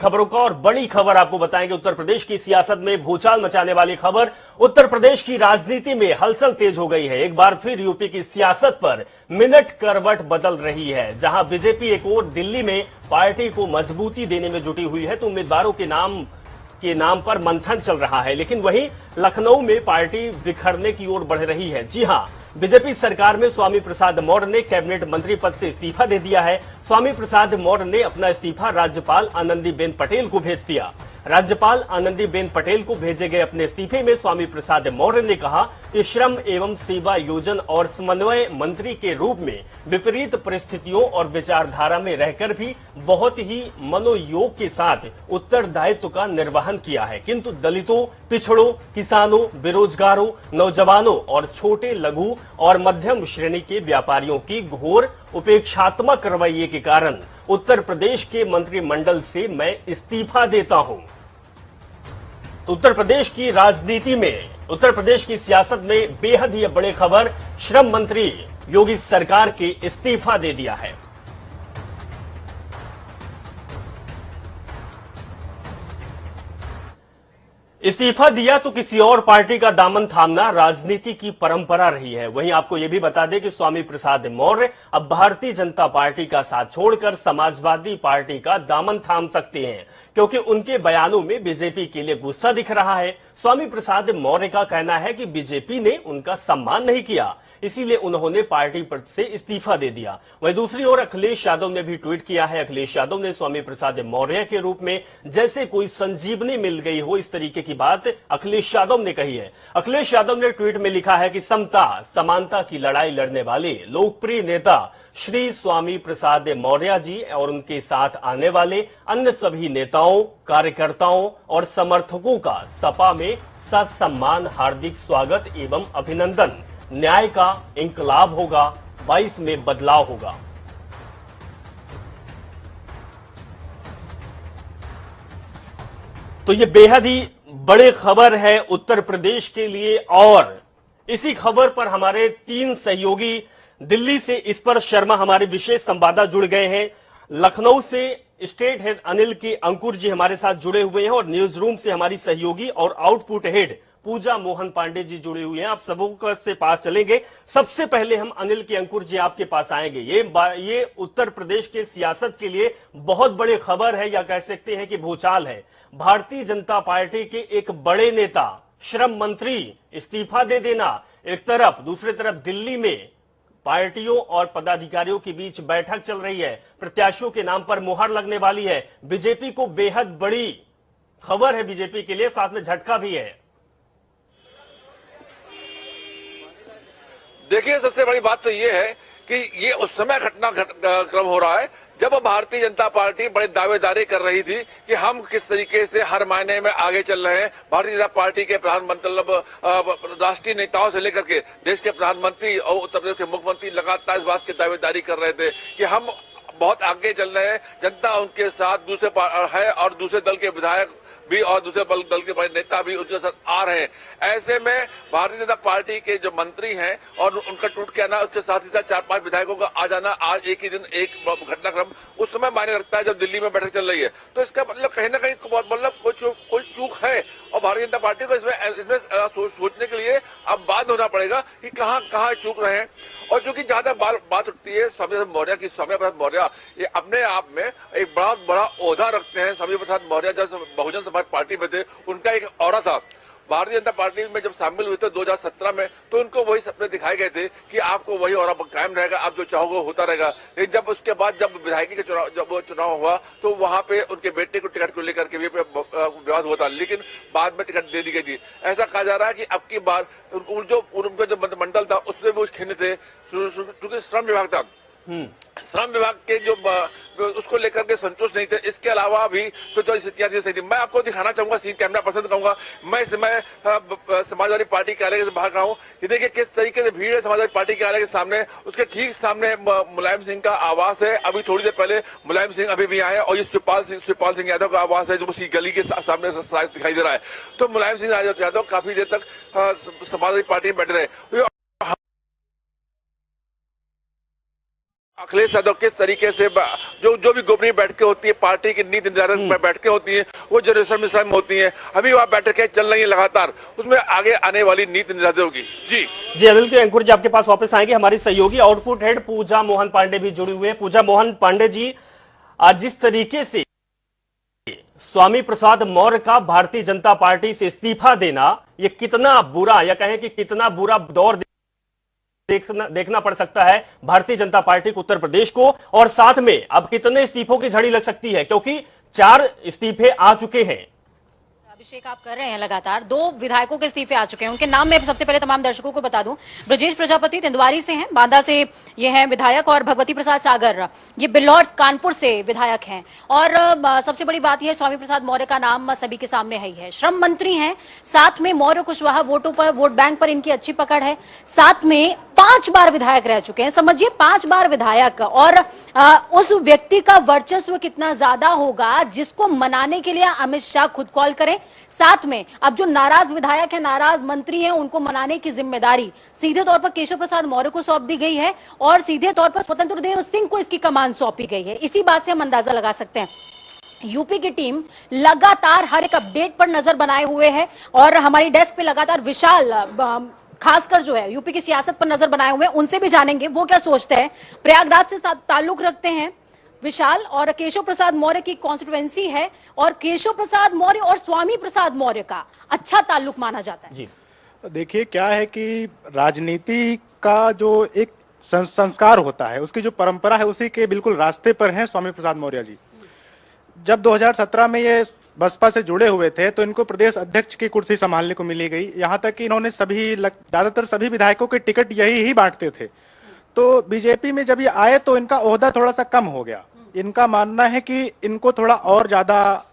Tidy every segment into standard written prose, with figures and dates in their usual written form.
खबरों का और बड़ी खबर आपको बताएंगे। उत्तर प्रदेश की सियासत में भूचाल मचाने वाली खबर। उत्तर प्रदेश की राजनीति में हलचल तेज हो गई है। एक बार फिर यूपी की सियासत पर मिनट करवट बदल रही है। जहां बीजेपी एक और दिल्ली में पार्टी को मजबूती देने में जुटी हुई है, तो उम्मीदवारों के नाम पर मंथन चल रहा है। लेकिन वहीं लखनऊ में पार्टी बिखरने की ओर बढ़ रही है। जी हां, बीजेपी सरकार में स्वामी प्रसाद मौर्य ने कैबिनेट मंत्री पद से इस्तीफा दे दिया है। स्वामी प्रसाद मौर्य ने अपना इस्तीफा राज्यपाल आनंदीबेन पटेल को भेज दिया। राज्यपाल आनंदीबेन पटेल को भेजे गए अपने इस्तीफे में स्वामी प्रसाद मौर्य ने कहा कि श्रम एवं सेवा योजन और समन्वय मंत्री के रूप में विपरीत परिस्थितियों और विचारधारा में रहकर भी बहुत ही मनोयोग के साथ उत्तरदायित्व का निर्वहन किया है, किंतु दलितों, पिछड़ों, किसानों, बेरोजगारों, नौजवानों और छोटे लघु और मध्यम श्रेणी के व्यापारियों की घोर उपेक्षात्मक रवैये के कारण उत्तर प्रदेश के मंत्रिमंडल से मैं इस्तीफा देता हूं। उत्तर प्रदेश की राजनीति में, उत्तर प्रदेश की सियासत में बेहद ही बड़ी खबर। श्रम मंत्री योगी सरकार के इस्तीफा दे दिया है। इस्तीफा दिया तो किसी और पार्टी का दामन थामना राजनीति की परंपरा रही है। वहीं आपको यह भी बता दें कि स्वामी प्रसाद मौर्य अब भारतीय जनता पार्टी का साथ छोड़कर समाजवादी पार्टी का दामन थाम सकते हैं, क्योंकि उनके बयानों में बीजेपी के लिए गुस्सा दिख रहा है। स्वामी प्रसाद मौर्य का कहना है कि बीजेपी ने उनका सम्मान नहीं किया, इसीलिए उन्होंने पार्टी पद से इस्तीफा दे दिया। वहीं दूसरी ओर अखिलेश यादव ने भी ट्वीट किया है। अखिलेश यादव ने स्वामी प्रसाद मौर्य के रूप में जैसे कोई संजीवनी मिल गई हो, इस तरीके की बात अखिलेश यादव ने कही है। अखिलेश यादव ने ट्वीट में लिखा है कि समता समानता की लड़ाई लड़ने वाले लोकप्रिय नेता श्री स्वामी प्रसाद मौर्य जी और उनके साथ आने वाले अन्य सभी नेताओं, कार्यकर्ताओं और समर्थकों का सपा में ससम्मान हार्दिक स्वागत एवं अभिनंदन। न्याय का इंकलाब होगा, 22 में बदलाव होगा। तो ये बेहद ही बड़ी खबर है उत्तर प्रदेश के लिए। और इसी खबर पर हमारे 3 सहयोगी दिल्ली से इस पर शर्मा हमारे विशेष संवाददाता जुड़ गए हैं। लखनऊ से स्टेट हेड अनिल के अंकुर जी हमारे साथ जुड़े हुए हैं और न्यूज रूम से हमारी सहयोगी और आउटपुट हेड पूजा मोहन पांडे जी जुड़े हुए हैं। आप सबों से पास चलेंगे। सबसे पहले हम अनिल के अंकुर जी आपके पास आएंगे। ये उत्तर प्रदेश के सियासत के लिए बहुत बड़ी खबर है, या कह सकते हैं कि भूचाल है। भारतीय जनता पार्टी के एक बड़े नेता, श्रम मंत्री इस्तीफा दे देना एक तरफ, दूसरी तरफ दिल्ली में पार्टियों और पदाधिकारियों के बीच बैठक चल रही है, प्रत्याशियों के नाम पर मुहर लगने वाली है। बीजेपी को बेहद बड़ी खबर है, बीजेपी के लिए साथ में झटका भी है। देखिए, सबसे बड़ी बात तो ये है कि ये उस समय घटनाक्रम हो रहा है जब भारतीय जनता पार्टी बड़ी दावेदारी कर रही थी कि हम किस तरीके से हर मायने में आगे चल रहे हैं। भारतीय जनता पार्टी के प्रधानमंत्री, राष्ट्रीय नेताओं से लेकर के देश के प्रधानमंत्री और उत्तर प्रदेश के मुख्यमंत्री लगातार इस बात की दावेदारी कर रहे थे कि हम बहुत आगे चल रहे हैं, जनता उनके साथ दूसरे है और दूसरे दल के विधायक भी और दूसरे दल के बड़े नेता भी उनके साथ आ रहे हैं। ऐसे में भारतीय जनता पार्टी के जो मंत्री हैं और उनका टूट के आना, उसके साथ ही साथ 4-5 विधायकों का आ जाना, आज एक ही दिन एक घटनाक्रम उस समय मायने रखता है जब दिल्ली में बैठक चल रही है। तो इसका मतलब कहीं ना कहीं मतलब कोई चूक है और भारतीय जनता पार्टी को इसमें सोचने के लिए अब बात होना पड़ेगा कि कहाँ चूक रहे हैं। और जो कि ज्यादा बात उठती है स्वामी प्रसाद मौर्य की, स्वामी प्रसाद मौर्य ये अपने आप में एक बहुत बड़ा ओहदा रखते हैं। स्वामी प्रसाद मौर्य जब बहुजन समाज पार्टी में थे, उनका एक ऑरा था। भारतीय जनता पार्टी में जब शामिल हुए थे 2017 में, तो उनको वही सपने दिखाए गए थे कि आपको वही ऑरा कायम रहेगा, आप जो चाहोगे होता रहेगा। लेकिन जब उसके बाद जब विधायकी के चुनाव हुआ तो वहां पे उनके बेटे को टिकट को लेकर के भी विवाद हुआ था, लेकिन बाद में टिकट दे दी गई थी। ऐसा कहा जा रहा है कि अब की बार उनका जो मंत्रिमंडल था उसमें भी छिन्न थे, क्योंकि श्रम विभाग था, श्रम विभाग के जो उसको लेकर के संतुष्ट नहीं थे। इसके अलावा भी तो स्थितियां सही थी। मैं आपको दिखाना चाहूंगा, सीन कैमरा पसंद कहूंगा। मैं समाजवादी पार्टी कार्यालय से बाहर रहा हूँ। ये देखिए किस तरीके से भीड़ है समाजवादी पार्टी कार्यालय के सामने। उसके ठीक सामने मुलायम सिंह का आवास है। अभी थोड़ी देर पहले मुलायम सिंह अभी भी आए और ये शिवपाल सिंह यादव का आवास है जो उसी गली के सामने दिखाई दे रहा है। तो मुलायम सिंह यादव काफी देर तक समाजवादी पार्टी में बैठे रहे। अखिलेश यादव किस तरीके से जो भी गोपनीय बैठकें होती है, पार्टी की नीति निर्धारण में बैठकें होती हैं, वो जनरेशन में होती हैं। अभी वहाँ बैठकें चल रही है लगातार, उसमें आगे आने वाली नीति निर्धारित होगी। जी अनिल के एंकर जी आपके पास वापस आएंगे। हमारी सहयोगी आउटपुट हेड पूजा मोहन पांडे भी जुड़ी हुई है। पूजा मोहन पांडे जी, आज जिस तरीके से स्वामी प्रसाद मौर्य का भारतीय जनता पार्टी से इस्तीफा देना, ये कितना बुरा, या कहें कि कितना बुरा दौर देखना पड़ सकता है भारतीय जनता पार्टी को, उत्तर प्रदेश को, और साथ में अब कितने इस्तीफों की झड़ी लग सकती है, क्योंकि 4 इस्तीफे आ चुके हैं। अभिषेक, आप कर रहे हैं लगातार, 2 विधायकों के इस्तीफे आ चुके हैं। उनके नाम मैं सबसे पहले तमाम दर्शकों को बता दूं। ब्रजेश प्रजापति तेंदुआरी से हैं, बांदा से ये हैं विधायक, और भगवती प्रसाद सागर ये बिल्लौर कानपुर से विधायक हैं। और सबसे बड़ी बात यह, स्वामी प्रसाद मौर्य का नाम सभी के सामने है ही है। श्रम मंत्री हैं, साथ में मौर्य कुशवाहा वोटों पर, वोट बैंक पर इनकी अच्छी पकड़ है, साथ में 5 बार विधायक रह चुके हैं। समझिए 5 बार विधायक, और उस व्यक्ति का वर्चस्व कितना ज्यादा होगा जिसको मनाने के लिए अमित शाह खुद कॉल करें। साथ में अब जो नाराज विधायक है, नाराज मंत्री हैं, उनको मनाने की जिम्मेदारी सीधे तौर पर केशव प्रसाद मौर्य को सौंप दी गई है, और सीधे तौर पर स्वतंत्र देव सिंह को इसकी कमान सौंपी गई है। इसी बात से हम अंदाजा लगा सकते हैं यूपी की टीम लगातार हर एक अपडेट पर नजर बनाए हुए है, और हमारी डेस्क पे लगातार विशाल खासकर जो है यूपी की सियासत पर नजर बनाए हुए हैं, उनसे भी जानेंगे वो क्या सोचते हैं। प्रयागराज से ताल्लुक रखते हैं विशाल, और केशव प्रसाद मौर्य की कॉन्स्टिट्यूएंसी है, और केशव प्रसाद मौर्य और स्वामी प्रसाद मौर्य का अच्छा ताल्लुक माना जाता है। जी देखिए, क्या है कि राजनीति का जो एक संस्कार होता है, उसकी जो परंपरा है, उसी के बिल्कुल रास्ते पर हैं स्वामी प्रसाद मौर्य जी। जब 2017 में ये बसपा से जुड़े हुए थे तो इनको प्रदेश अध्यक्ष की कुर्सी संभालने को मिली गई, यहाँ तक कि इन्होंने ज्यादातर सभी विधायकों के टिकट यही ही बांटते थे। तो बीजेपी में जब ये आए तो इनका ओहदा थोड़ा सा कम हो गया। इनका मानना है कि इनको थोड़ा और ज्यादा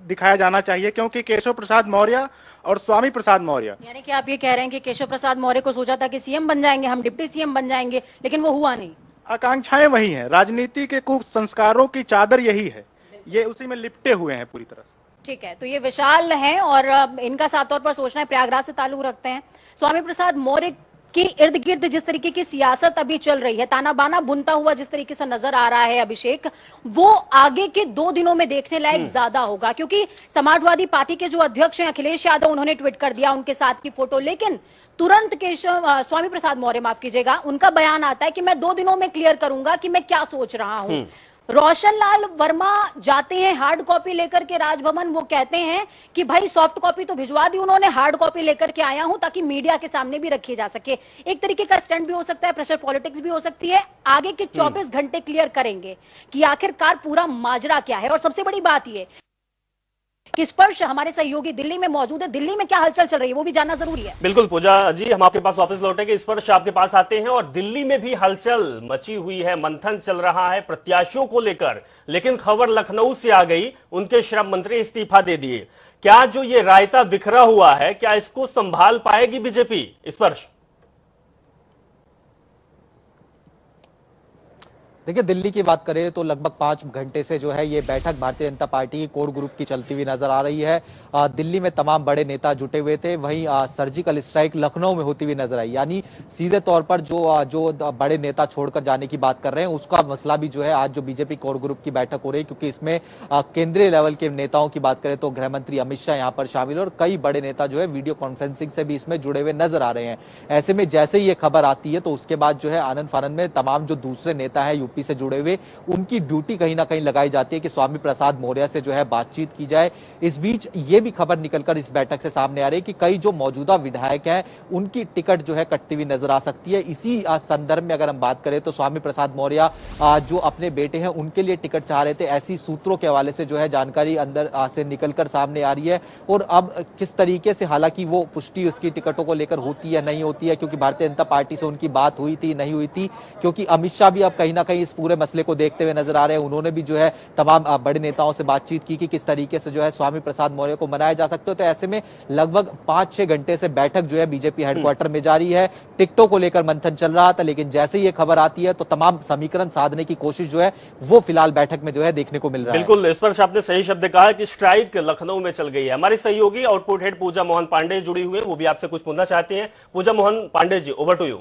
दिखाया जाना चाहिए, क्योंकि केशव प्रसाद मौर्य और स्वामी प्रसाद मौर्य, यानी कि आप ये कह रहे हैं कि केशव प्रसाद मौर्य को सोचा था कि सीएम बन जाएंगे, हम डिप्टी सीएम बन जाएंगे, लेकिन वो हुआ नहीं। आकांक्षाएं वही हैं, राजनीति के कुछ संस्कारों की चादर यही है, ये उसी में लिपटे हुए हैं पूरी तरह से। ठीक है, तो ये विशाल हैं, और इनका साफ तौर पर सोचना है, प्रयागराज से ताल्लुक रखते हैं। स्वामी प्रसाद मौर्य की इर्द गिर्द जिस तरीके की सियासत अभी चल रही है, ताना बाना बुनता हुआ जिस तरीके से नजर आ रहा है अभिषेक, वो आगे के 2 दिनों में देखने लायक ज्यादा होगा, क्योंकि समाजवादी पार्टी के जो अध्यक्ष हैं अखिलेश यादव, उन्होंने ट्वीट कर दिया उनके साथ की फोटो, लेकिन तुरंत स्वामी प्रसाद मौर्य, माफ कीजिएगा, उनका बयान आता है कि मैं 2 दिनों में क्लियर करूंगा कि मैं क्या सोच रहा हूं। रोशन लाल वर्मा जाते हैं हार्ड कॉपी लेकर के राजभवन, वो कहते हैं कि भाई सॉफ्ट कॉपी तो भिजवा दी उन्होंने, हार्ड कॉपी लेकर के आया हूं ताकि मीडिया के सामने भी रखी जा सके। एक तरीके का स्टंट भी हो सकता है, प्रेशर पॉलिटिक्स भी हो सकती है। आगे के 24 घंटे क्लियर करेंगे कि आखिरकार पूरा माजरा क्या है। और सबसे बड़ी बात यह कि स्पर्श हमारे सहयोगी दिल्ली में मौजूद है, दिल्ली में क्या हलचल चल रही है वो भी जानना जरूरी है। बिल्कुल पूजा जी, हम आपके पास वापस लौटेंगे, स्पर्श आपके पास आते हैं, और दिल्ली में भी हलचल मची हुई है, मंथन चल रहा है प्रत्याशियों को लेकर, लेकिन खबर लखनऊ से आ गई, उनके श्रम मंत्री इस्तीफा दे दिए। क्या जो ये रायता बिखरा हुआ है, क्या इसको संभाल पाएगी बीजेपी? स्पर्श। देखिए, दिल्ली की बात करें तो लगभग 5 घंटे से जो है ये बैठक भारतीय जनता पार्टी की कोर ग्रुप की चलती हुई नजर आ रही है। दिल्ली में तमाम बड़े नेता जुटे हुए थे, वहीं सर्जिकल स्ट्राइक लखनऊ में होती हुई नजर आई। यानी सीधे तौर पर जो बड़े नेता छोड़कर जाने की बात कर रहे हैं, उसका मसला भी जो है आज जो बीजेपी कोर ग्रुप की बैठक हो रही है, क्योंकि इसमें केंद्रीय लेवल के नेताओं की बात करें तो गृह मंत्री अमित शाह यहाँ पर शामिल, और कई बड़े नेता जो है वीडियो कॉन्फ्रेंसिंग से भी इसमें जुड़े हुए नजर आ रहे हैं। ऐसे में जैसे ही ये खबर आती है तो उसके बाद जो है आनंद फानंद में तमाम जो दूसरे नेता है यूपी से जुड़े हुए, उनकी ड्यूटी कहीं ना कहीं लगाई जाती है कि स्वामी प्रसाद मौर्य से जो है बातचीत की जाए। इस बीच ये भी खबर निकलकर इस बैठक से सामने आ रही है कि कई जो मौजूदा विधायक हैं उनकी टिकट जो है कटती हुई नजर आ सकती है। इसी संदर्भ में अगर हम बात करें तो स्वामी प्रसाद मौर्य जो अपने बेटे हैं उनके लिए टिकट चाह रहे थे, ऐसी सूत्रों के हवाले से जो है जानकारी अंदर से निकलकर सामने आ रही है। और अब किस तरीके से, हालांकि वो पुष्टि उसकी टिकटों को लेकर होती है नहीं होती है, क्योंकि भारतीय जनता पार्टी से उनकी बात हुई थी नहीं हुई थी, क्योंकि अमित शाह भी अब कहीं ना कहीं इस पूरे मसले को देखते हुए नजर आ रहे हैं। उन्होंने भी जो है तमाम बड़े नेताओं से बातचीत की कि किस तरीके से जो है स्वामी प्रसाद मौर्य को मनाया जा सकता है। तो ऐसे में लगभग 5-6 घंटे से बैठक जो है बीजेपी हेडक्वार्टर में जारी है। टिकटों को लेकर मंथन चल रहा था, लेकिन जैसे ही ये खबर आती है तो तमाम समीकरण साधने की कोशिश जो है वो फिलहाल बैठक में जो है देखने को मिल रहा है। बिल्कुल, इस पर आपने सही शब्द कहा कि स्ट्राइक लखनऊ में चल गई है। हमारी सहयोगी आउटपुट हेड पूजा मोहन पांडे जुड़ी हुई है, वो भी आपसे कुछ पूछना चाहते हैं। पूजा Mohan Pandey ji, over to you.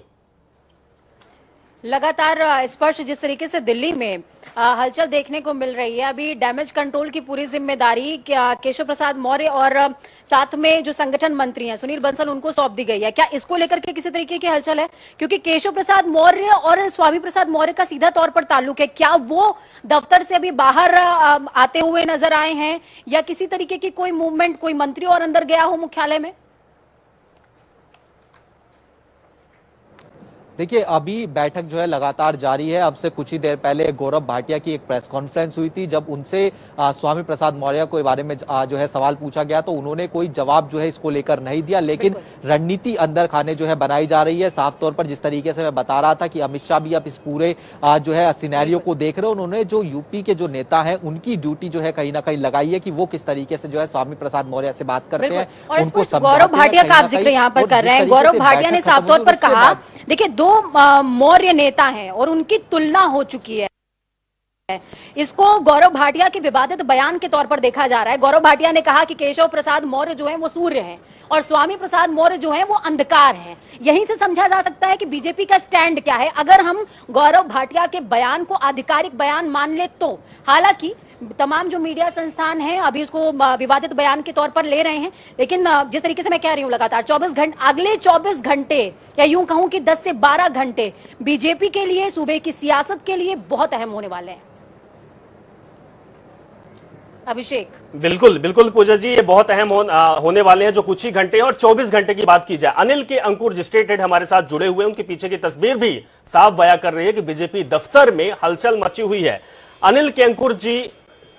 लगातार स्पर्श जिस तरीके से दिल्ली में हलचल देखने को मिल रही है, अभी डैमेज कंट्रोल की पूरी जिम्मेदारी केशव प्रसाद मौर्य और साथ में जो संगठन मंत्री हैं सुनील बंसल उनको सौंप दी गई है। क्या इसको लेकर के किसी तरीके की हलचल है? क्योंकि केशव प्रसाद मौर्य और स्वामी प्रसाद मौर्य का सीधा तौर पर ताल्लुक है। क्या वो दफ्तर से अभी बाहर आते हुए नजर आए हैं या किसी तरीके की कोई मूवमेंट, कोई मंत्री और अंदर गया हो मुख्यालय में? देखिए, अभी बैठक जो है लगातार जारी है। अब से कुछ ही देर पहले गौरव भाटिया की एक प्रेस कॉन्फ्रेंस हुई थी, जब उनसे स्वामी प्रसाद मौर्य के बारे में जो है सवाल पूछा गया तो उन्होंने कोई जवाब जो है इसको लेकर नहीं दिया। लेकिन रणनीति अंदर खाने जो है बनाई जा रही है। साफ तौर पर जिस तरीके से मैं बता रहा था कि अमित शाह भी अब इस पूरे जो है सिनेरियो को देख रहे हैं। उन्होंने जो यूपी के जो नेता है उनकी ड्यूटी जो है कहीं ना कहीं लगाई है कि वो किस तरीके से जो है स्वामी प्रसाद मौर्य से बात करते हैं, उनको गौरव भाटिया का आप जिक्र यहाँ पर कर रहे हैं। गौरव भाटिया ने साफ तौर पर कहा, देखिए दो मौर्य नेता हैं और उनकी तुलना हो चुकी है। इसको गौरव भाटिया के विवादित बयान के तौर पर देखा जा रहा है। गौरव भाटिया ने कहा कि केशव प्रसाद मौर्य जो है वो सूर्य हैं और स्वामी प्रसाद मौर्य जो है वो अंधकार हैं। यहीं से समझा जा सकता है कि बीजेपी का स्टैंड क्या है, अगर हम गौरव भाटिया के बयान को आधिकारिक बयान मान ले तो। हालांकि तमाम जो मीडिया संस्थान हैं अभी उसको विवादित बयान के तौर पर ले रहे हैं, लेकिन जिस तरीके से मैं कह रही हूं लगातार 24 घंटे, अगले 24 घंटे या यूं कहूं कि 10 से 12 घंटे बीजेपी के लिए, सूबे की सियासत के लिए बहुत अहम होने वाले हैं। अभिषेक। बिल्कुल बिल्कुल पूजा जी, ये बहुत अहम होने वाले हैं जो कुछ ही घंटे। और 24 घंटे की बात की जाए, अनिल के अंकुर जो स्टेट हेड हमारे साथ जुड़े हुए हैं, उनके पीछे की तस्वीर भी साफ बयां कर रही है कि बीजेपी दफ्तर में हलचल मची हुई है। अनिल के अंकुर जी,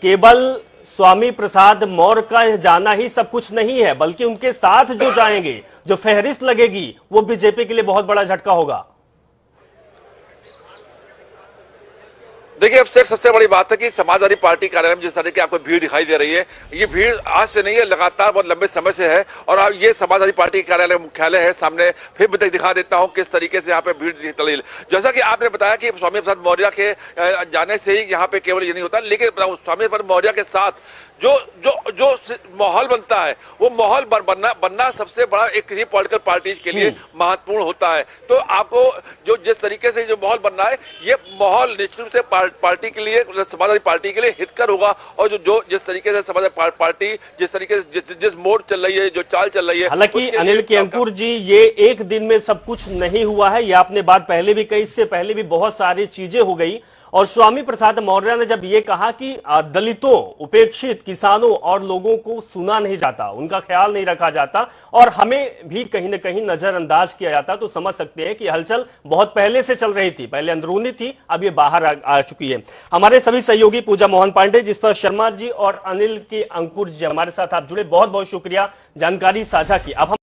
केवल स्वामी प्रसाद मौर्य का जाना ही सब कुछ नहीं है, बल्कि उनके साथ जो जाएंगे, जो फहरिस्त लगेगी, वो बीजेपी के लिए बहुत बड़ा झटका होगा। देखिए, अब सबसे बड़ी बात है कि समाजवादी पार्टी कार्यालय में जिस तरह की आपको भीड़ दिखाई दे रही है, ये भीड़ आज से नहीं है, लगातार बहुत लंबे समय से है। और अब ये समाजवादी पार्टी कार्यालय मुख्यालय है सामने, फिर मैं दिखा देता हूं किस तरीके से यहाँ पे भीड़ चली। जैसा कि आपने बताया कि स्वामी प्रसाद मौर्य के जाने से ही यहाँ पे केवल ये नहीं होता, लेकिन स्वामी प्रसाद मौर्य के साथ जो जो जो माहौल बनता है, वो माहौल बनना सबसे बड़ा एक किसी पॉलिटिकल पार्टी के लिए महत्वपूर्ण होता है। तो आपको जो जिस तरीके से जो माहौल बनना है, ये माहौल निश्चित रूप से पार्टी के लिए, समाजवादी पार्टी के लिए हितकर होगा। और जो जिस तरीके से समाजवादी पार्टी जिस तरीके से जिस मोड चल रही है, जो चाल चल रही है। हालांकि अनिल के अंकुर जी, ये एक दिन में सब कुछ नहीं हुआ है, ये आपने बात पहले भी कही, इससे पहले भी बहुत सारी चीजें हो गई। और स्वामी प्रसाद मौर्य ने जब ये कहा कि दलितों, उपेक्षित किसानों और लोगों को सुना नहीं जाता, उनका ख्याल नहीं रखा जाता और हमें भी कहीं ना कहीं नजरअंदाज किया जाता, तो समझ सकते हैं कि हलचल बहुत पहले से चल रही थी, पहले अंदरूनी थी, अब ये बाहर आ चुकी है। हमारे सभी सहयोगी पूजा मोहन पांडे, जिस्पर शर्मा जी और अनिल के अंकुर जी हमारे साथ आप जुड़े, बहुत बहुत शुक्रिया जानकारी साझा की। अब हम